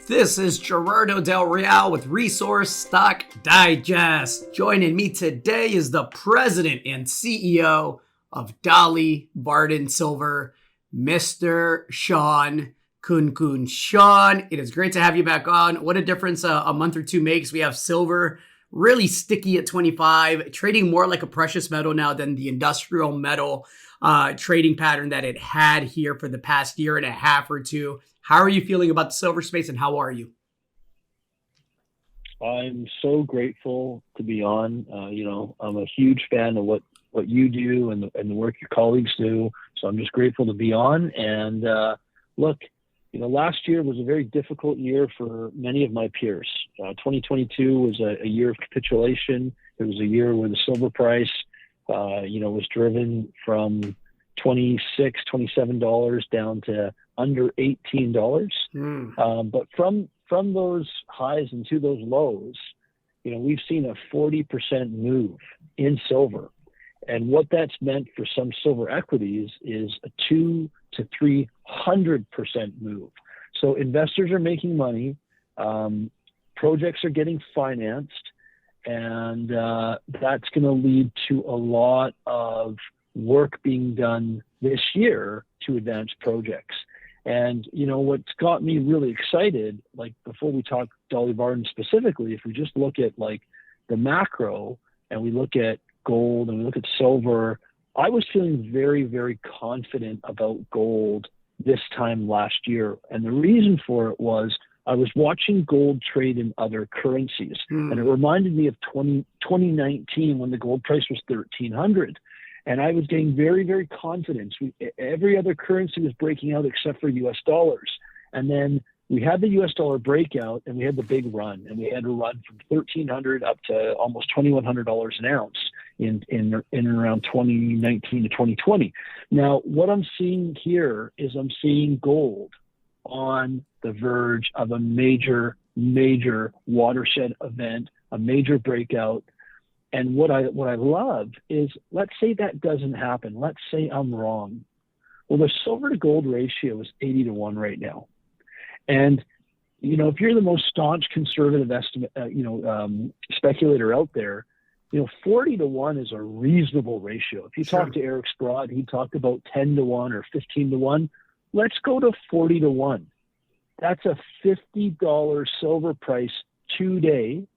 This is Gerardo Del Real with Resource Stock Digest. Joining me today is the president and CEO of Dolly Varden Silver, Mr. Shawn Khunkhun. Shawn, it is great to have you back on. What a difference a month or two makes. We have silver really sticky at 25, trading more like a precious metal now than the industrial metal trading pattern that it had here for the past year and a half or two. How are you feeling about the silver space, and how are you? I'm so grateful to be on. I'm a huge fan of what you do and the work your colleagues do. So I'm just grateful to be on. And look, last year was a very difficult year for many of my peers. 2022 was a year of capitulation. It was a year where the silver price, was driven from $26, $27 down to under $18. But from those highs and to those lows, we've seen a 40% move in silver. And what that's meant for some silver equities is a 200 to 300% move. So investors are making money, projects are getting financed, and that's going to lead to a lot of work being done this year to advance projects. And, what's got me really excited, like before we talk Dolly Varden specifically, if we just look at like the macro and we look at gold and we look at silver, I was feeling very, very confident about gold this time last year. And the reason for it was I was watching gold trade in other currencies. And it reminded me of 2019 when the gold price was 1,300. And I was getting very, very confident. Every other currency was breaking out except for US dollars. And then we had the US dollar breakout and we had the big run. And we had a run from 1,300 up to almost $2,100 an ounce in around 2019 to 2020. Now, what I'm seeing here is I'm seeing gold on the verge of a major, major watershed event, a major breakout. And what I love is, let's say that doesn't happen. Let's say I'm wrong. Well, the silver to gold ratio is 80 to 1 right now. And, if you're the most staunch conservative speculator out there, 40 to 1 is a reasonable ratio. If you talk to Eric Sprott, he talked about 10 to 1 or 15 to 1. Let's go to 40 to 1. That's a $50 silver price today.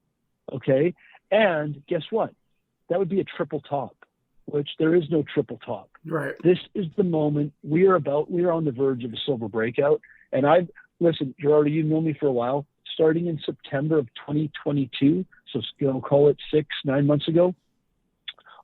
Okay. And guess what? That would be a triple top, which there is no triple top. Right. This is the moment we are on the verge of a silver breakout. And listen, Gerardo, you've known me for a while. Starting in September of 2022, so call it 6-9 months ago,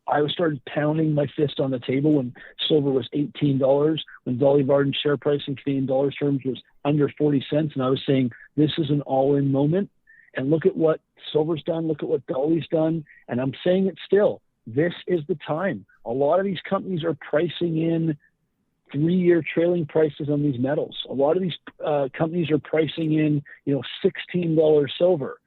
I started pounding my fist on the table when silver was $18, when Dolly Varden's share price in Canadian dollars terms was under 40 cents. And I was saying, this is an all-in moment. And look at what silver's done. Look at what Dolly's done. And I'm saying it still. This is the time. A lot of these companies are pricing in 3-year trailing prices on these metals. A lot of these companies are pricing in, $16 silver.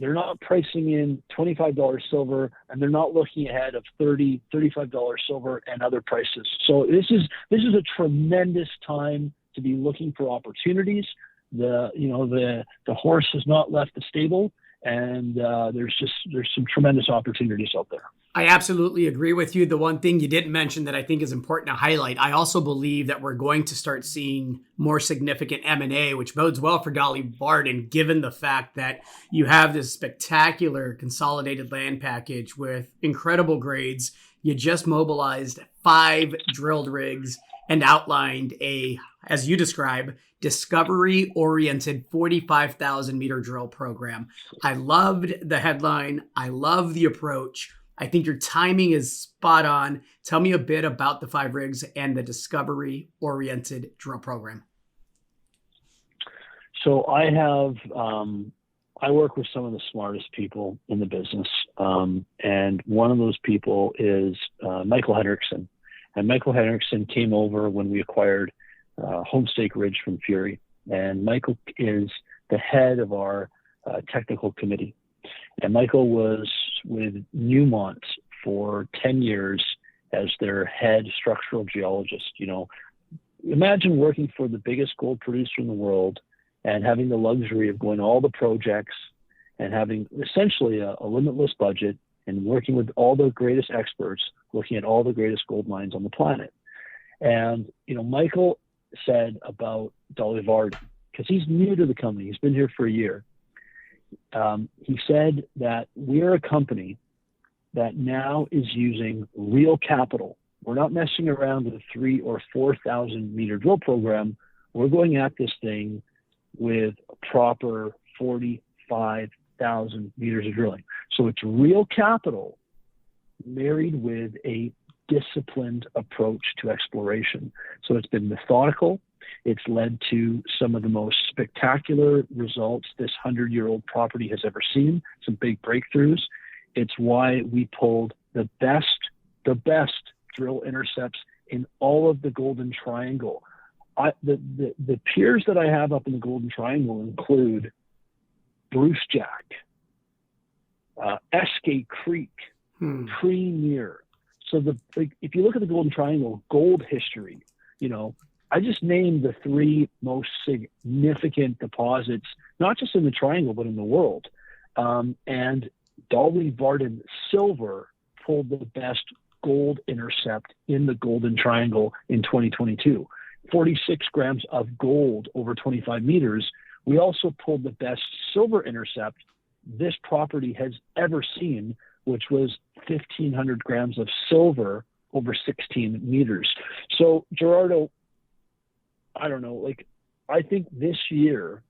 They're not pricing in $25 silver, and they're not looking ahead of $30, $35 silver and other prices. So this is a tremendous time to be looking for opportunities. The horse has not left the stable, and there's some tremendous opportunities out there. I absolutely agree with you. The one thing you didn't mention that I think is important to highlight, I also believe that we're going to start seeing more significant M&A, which bodes well for Dolly Varden, given the fact that you have this spectacular consolidated land package with incredible grades. You just mobilized 5 drilled rigs and outlined as you describe, discovery-oriented 45,000 meter drill program. I loved the headline. I love the approach. I think your timing is spot on. Tell me a bit about the 5 rigs and the discovery-oriented drill program. So I work with some of the smartest people in the business. And one of those people is Michael Henriksen. And Michael Henriksen came over when we acquired Homestake Ridge from Fury. And Michael is the head of our technical committee. And Michael was with Newmont for 10 years as their head structural geologist. Imagine working for the biggest gold producer in the world and having the luxury of going to all the projects and having essentially a limitless budget and working with all the greatest experts, looking at all the greatest gold mines on the planet. And, Michael said about Dolly Varden, because he's new to the company, he's been here for a year. He said that we're a company that now is using real capital. We're not messing around with a 3,000 or 4,000 meter drill program. We're going at this thing with a proper 45,000 meters of drilling. So it's real capital married with a disciplined approach to exploration. So it's been methodical. It's led to some of the most spectacular results this 100-year-old property has ever seen, some big breakthroughs. It's why we pulled the best drill intercepts in all of the Golden Triangle. The peers that I have up in the Golden Triangle include Bruce Jack, Eskay Creek, Premier. So if you look at the Golden Triangle gold history, I just named the 3 most significant deposits, not just in the Triangle, but in the world. And Dolly Varden silver pulled the best gold intercept in the Golden Triangle in 2022. 46 grams of gold over 25 meters. We also pulled the best silver intercept this property has ever seen, which was 1,500 grams of silver over 16 meters. So, Gerardo, I don't know, I think this year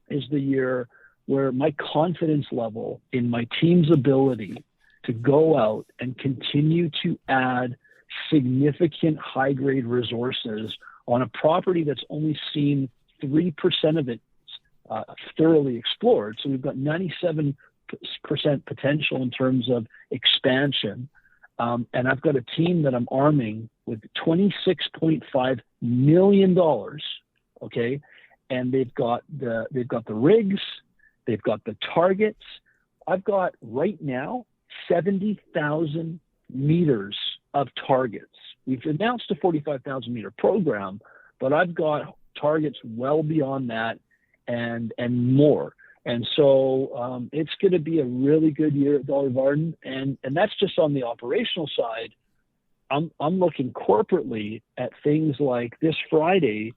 is the year where my confidence level in my team's ability to go out and continue to add significant high-grade resources on a property that's only seen 3% of it thoroughly explored. So we've got 97% potential in terms of expansion. And I've got a team that I'm arming with $26.5 million, okay? And they've got the rigs, they've got the targets. I've got right now 70,000 meters of targets. We've announced a 45,000 meter program, but I've got targets well beyond that and more. And so it's going to be a really good year at Dolly Varden, and that's just on the operational side. I'm looking corporately at things like this Friday,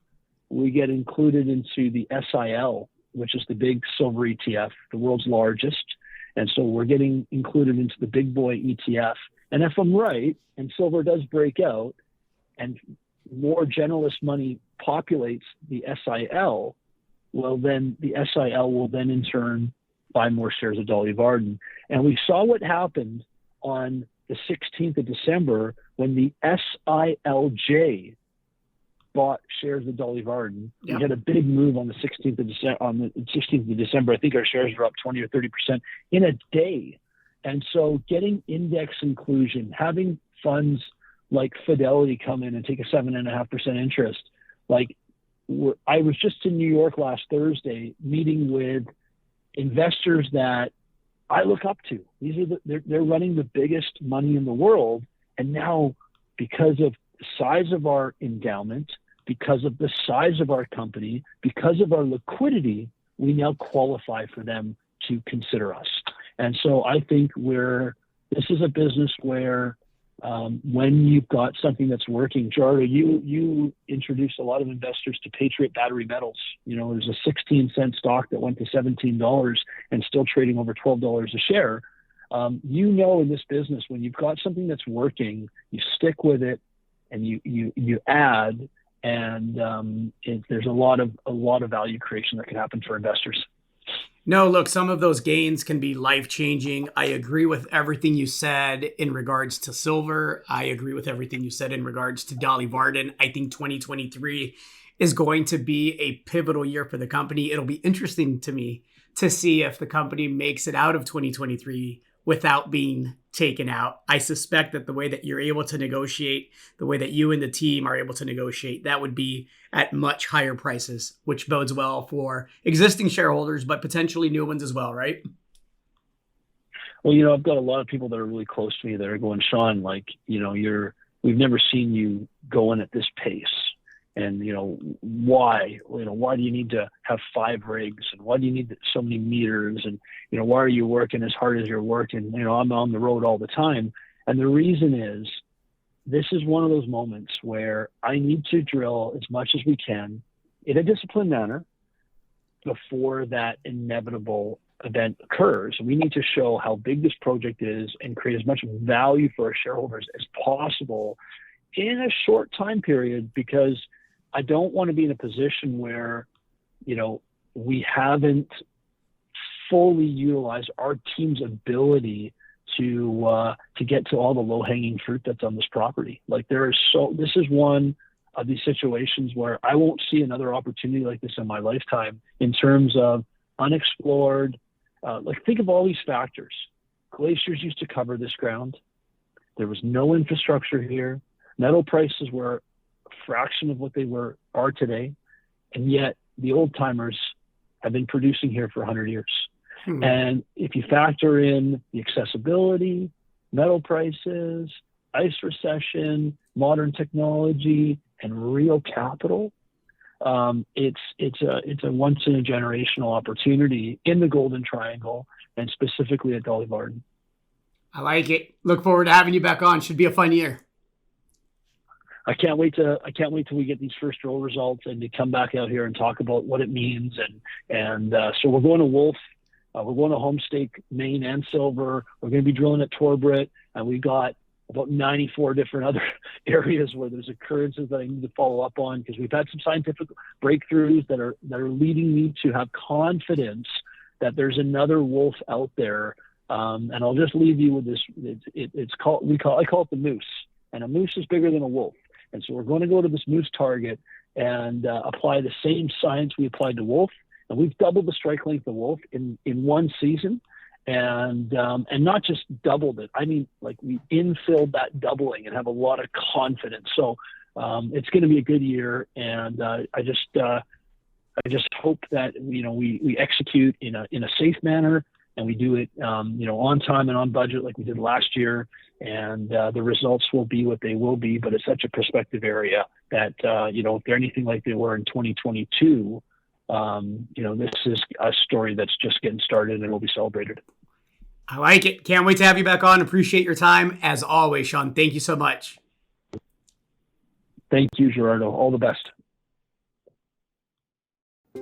we get included into the SIL, which is the big silver ETF, the world's largest. And so we're getting included into the big boy ETF. And if I'm right, and silver does break out, and more generalist money populates the SIL, well, then the SIL will then in turn buy more shares of Dolly Varden. And we saw what happened on the 16th of December when the SILJ bought shares of Dolly Varden. Yeah. We had a big move on the 16th of December. On the 16th of December, I think our shares were up 20 or 30% in a day. And so getting index inclusion, having funds like Fidelity come in and take a 7.5% interest, I was just in New York last Thursday meeting with investors that I look up to. They're running the biggest money in the world. And now, because of the size of our endowment, because of the size of our company, because of our liquidity, we now qualify for them to consider us. And so I think this is a business where when you've got something that's working, Gerardo, you introduced a lot of investors to Patriot Battery Metals. There's a 16-cent stock that went to $17 and still trading over $12 a share. In this business, when you've got something that's working, you stick with it and you add, and there's a lot of value creation that can happen for investors. No, look, some of those gains can be life-changing. I agree with everything you said in regards to silver. I agree with everything you said in regards to Dolly Varden. I think 2023 is going to be a pivotal year for the company. It'll be interesting to me to see if the company makes it out of 2023 without being taken out. I suspect that the way that you're able to negotiate, the way that you and the team are able to negotiate, that would be at much higher prices, which bodes well for existing shareholders, but potentially new ones as well, right? Well, I've got a lot of people that are really close to me that are going, Shawn, we've never seen you going at this pace. and why do you need to have 5 rigs, and why do you need so many meters, and why are you working as hard as you're working? I'm on the road all the time, and the reason is this is one of those moments where I need to drill as much as we can in a disciplined manner before that inevitable event occurs. We need to show how big this project is and create as much value for our shareholders as possible in a short time period, because I don't want to be in a position where, we haven't fully utilized our team's ability to get to all the low-hanging fruit that's on this property. This is one of these situations where I won't see another opportunity like this in my lifetime in terms of unexplored. Think of all these factors. Glaciers used to cover this ground. There was no infrastructure here. Metal prices were a fraction of what they are today. And yet the old timers have been producing here for 100 years. And if you factor in the accessibility, metal prices, ice recession, modern technology, and real capital, it's a once in a generational opportunity in the Golden Triangle, and specifically at Dolly Varden. I like it. Look forward to having you back on. Should be a fun year. I can't wait till we get these first drill results and to come back out here and talk about what it means. And so we're going to Wolf. We're going to Homestake, Main and Silver. We're going to be drilling at Torbrit, and we got about 94 different other areas where there's occurrences that I need to follow up on, because we've had some scientific breakthroughs that are leading me to have confidence that there's another wolf out there. And I'll just leave you with this. I call it the moose, and a moose is bigger than a wolf. And so we're going to go to this moose target and apply the same science we applied to wolf. And we've doubled the strike length of wolf in one season, and not just doubled it. I mean, we infilled that doubling and have a lot of confidence. So it's going to be a good year, and I just hope that we execute in a safe manner, and we do it on time and on budget like we did last year, and the results will be what they will be. But it's such a prospective area that if they're anything like they were in 2022. This is a story that's just getting started and will be celebrated. I like it. Can't wait to have you back on. Appreciate your time. As always, Shawn, thank you so much. Thank you, Gerardo. All the best.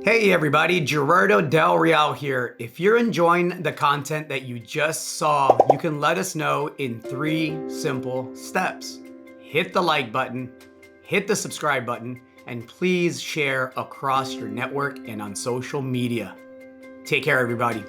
Hey everybody, Gerardo Del Real here. If you're enjoying the content that you just saw, you can let us know in 3 simple steps. Hit the like button, hit the subscribe button, and please share across your network and on social media. Take care, everybody.